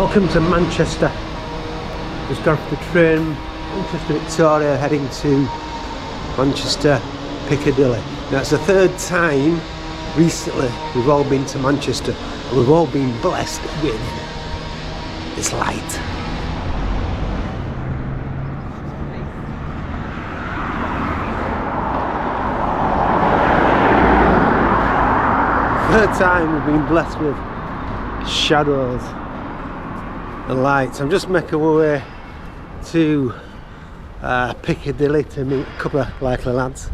Welcome to Manchester. Just got off the train, Manchester Victoria, heading to Manchester Piccadilly. Now it's the third time recently we've all been to Manchester and we've all been blessed with this light. Third time we've been blessed with shadows and lights. I'm just making my way to Piccadilly to meet a couple of likely lads.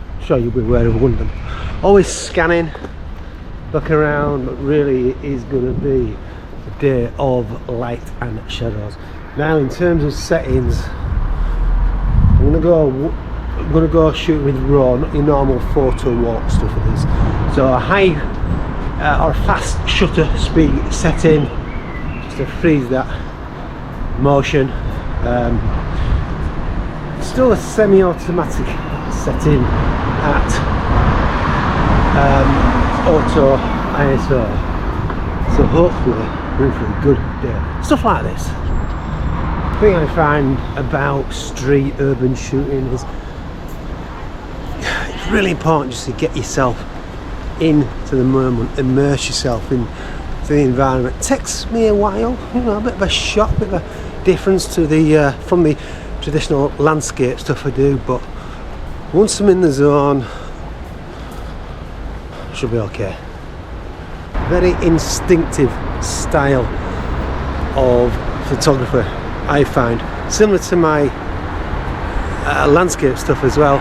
I'm sure you'll be aware of one of them. Always scanning, looking around, but really it is going to be a day of light and shadows. Now in terms of settings, I'm going to go shoot with RAW, not your normal photo walk stuff with this. So a high or fast shutter speed setting, just to freeze that motion. Still a semi-automatic setting at auto ISO. So hopefully we're in for a good day. Stuff like this. The thing I find about street urban shooting is it's really important just to get yourself into the moment, immerse yourself into the environment. It takes me a while, you know, a bit of a shock, a bit of a difference to the from the traditional landscape stuff I do, but once I'm in the zone, I should be okay. Very instinctive style of photography, I find, similar to my landscape stuff as well.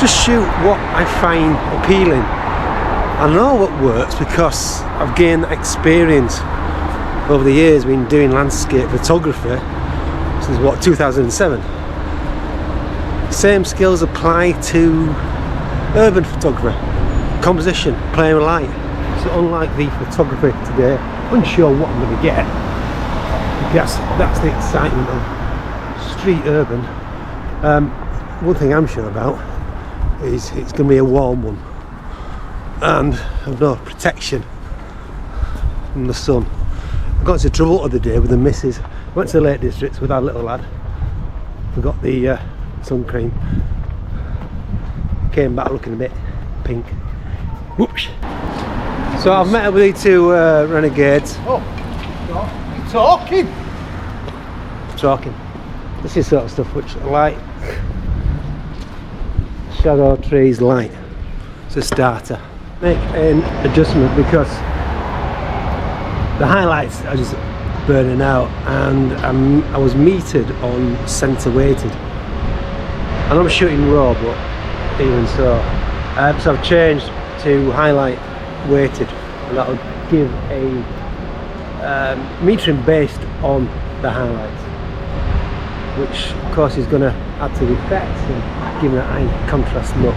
Just shoot what I find appealing. I know what works because I've gained experience over the years. Been doing landscape photography since 2007. Same skills apply to urban photography, composition, playing with light. So unlike the photography today, unsure what I'm going to get. That's the excitement of street urban. One thing I'm sure about is it's going to be a warm one. And I've no protection from the sun. I got into trouble the other day with the missus. Went to the Lake Districts with our little lad. Forgot the sun cream. Came back looking a bit pink. Whoops. So I've met up with these two renegades. Oh, you're talking? Talking. This is sort of stuff which I like. Shadow, trees, light. It's a starter. Make an adjustment because the highlights are just burning out, and I was metered on centre weighted, and I'm shooting RAW, but even so, so I've changed to highlight weighted, and that'll give a metering based on the highlights, which of course is going to add to the effects and give it a high contrast look.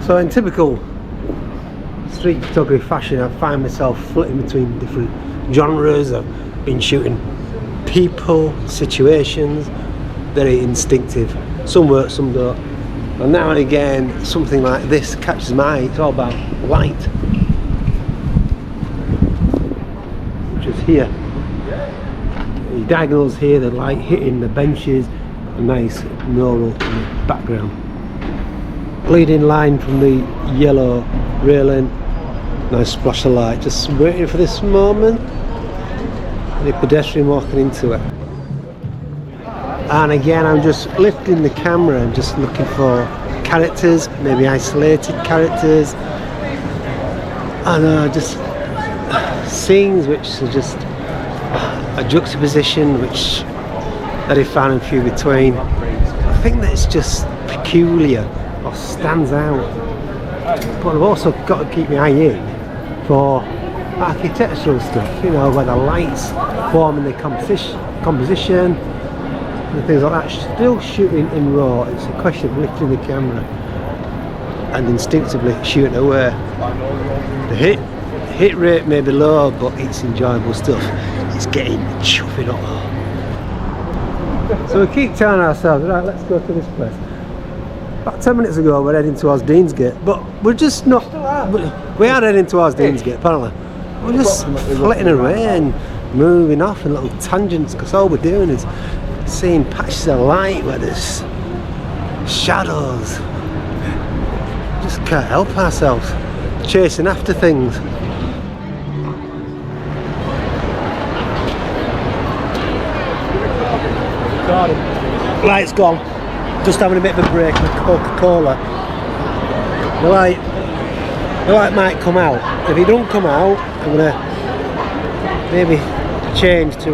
So in typical street photography fashion, I find myself flitting between different genres. I've been shooting people, situations, very instinctive. Some work, some don't. And now and again, something like this catches my eye. It's all about light, which is here. The diagonals here, the light hitting the benches, a nice mural in the background. Leading line from the yellow railing, nice splash of light, just waiting for this moment, the pedestrian walking into it. And again, I'm just lifting the camera and just looking for characters, maybe isolated characters, and just scenes which are just a juxtaposition which that I found and few between. I think that it's just peculiar or stands out, but I've also got to keep my eye in for architectural stuff, you know, where the lights forming the composition and things like that. Still shooting in RAW, it's a question of lifting the camera and instinctively shooting away. The hit rate may be low, but it's enjoyable stuff. It's getting chuffing up. So we keep telling ourselves, right, let's go to this place. About 10 minutes ago we're heading towards Deansgate, but we're just not We are heading towards Deansgate, apparently. We're just flitting away and moving off in little tangents, because all we're doing is seeing patches of light where there's shadows. Just can't help ourselves, chasing after things. Light's gone. Just having a bit of a break with Coca-Cola. The light might come out. If he don't come out, I'm gonna maybe change to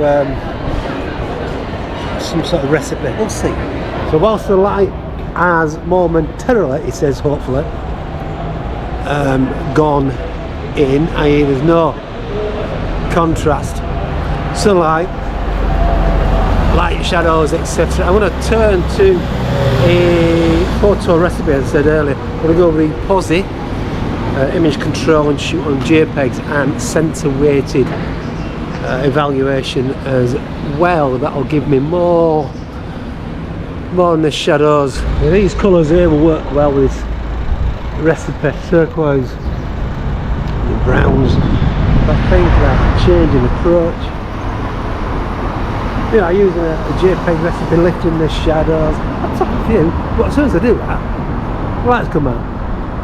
some sort of recipe. We'll see. So whilst the light has momentarily, it says hopefully, gone in, i.e. there's no contrast, sunlight, light, shadows, etc. I'm going to turn to a photo recipe, as I said earlier. I'm going to go with the Posi image control and shoot on JPEGs and center weighted evaluation as well. That'll give me more on the shadows. Now, these colours here will work well with this recipe, turquoise and browns. But I think that changing approach, you know, using a JPEG recipe, lifting the shadows, I took a few, but as soon as I do that, the lights come out.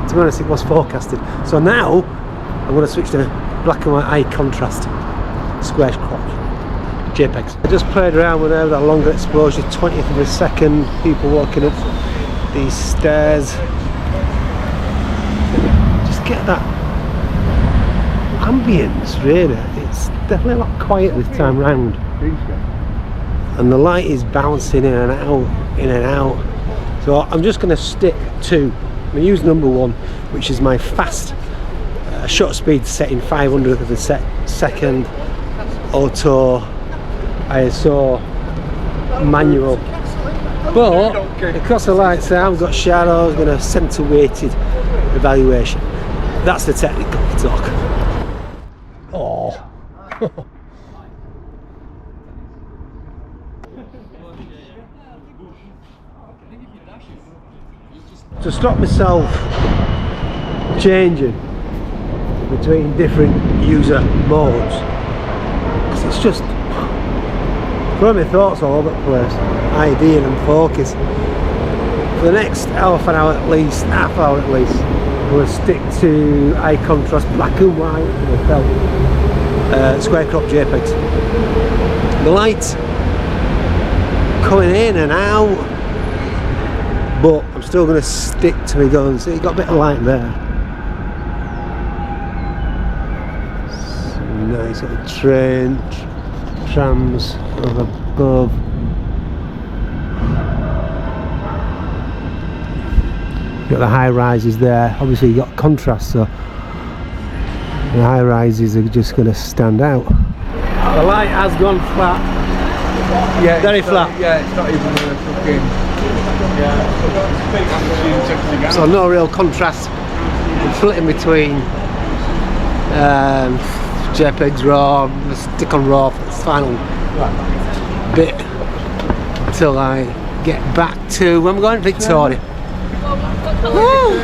To be honest, it was forecasted. So now I'm going to switch to black and white high contrast square crop JPEGs. I just played around with that longer exposure, 20th of a second, people walking up these stairs. Just get that ambience, really. It's definitely a lot quieter this time round. And the light is bouncing in and out. So I'm just going to stick to, I'm going to use number one, which is my fast shutter speed setting, 500th of a second, auto, ISO, manual. But because the lights out, I've got shadows, going to center weighted evaluation. That's the technical talk. Oh. To stop myself changing between different user modes, because it's just throwing my thoughts all over the place, idea and focus. For the next half an hour at least, I'm going to stick to high contrast black and white and I felt square crop JPEGs. The lights coming in and out, but I'm still going to stick to my guns. See, you got a bit of light there. Some nice little trams up above. You've got the high rises there. Obviously you got contrast, so the high rises are just going to stand out. The light has gone flat. Yeah, very flat. Yeah, it's not even fucking. Yeah. So no real contrast. I'm flitting between JPEGs raw, stick on raw for this final bit until I get back to where I'm going, Victoria. Woo!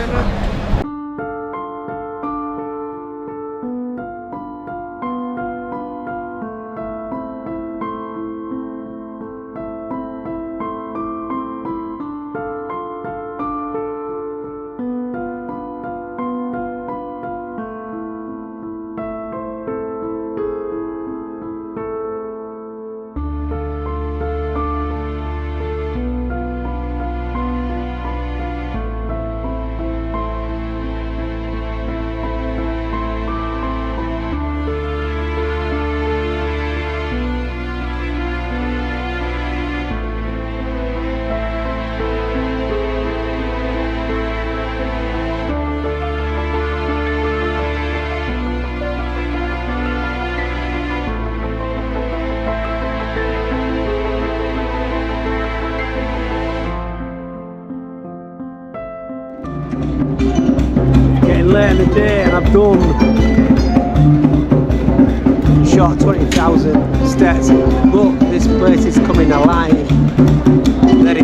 Late in the day and I've done short 20,000 steps, but this place is coming alive,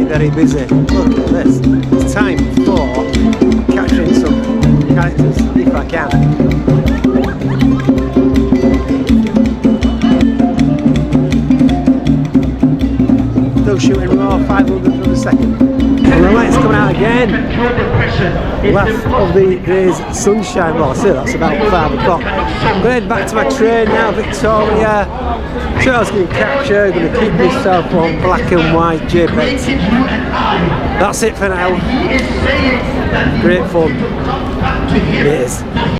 very busy. Look at this, it's time for capturing some characters if I can. still shooting raw 500 of a second. And the light's coming out again. Last of the day's sunshine. Well, I say that's about 5 o'clock. I'm going to head back to my train now, Victoria. So I was going to capture, going to keep myself on black and white JPEGs. That's it for now. Great fun. It is.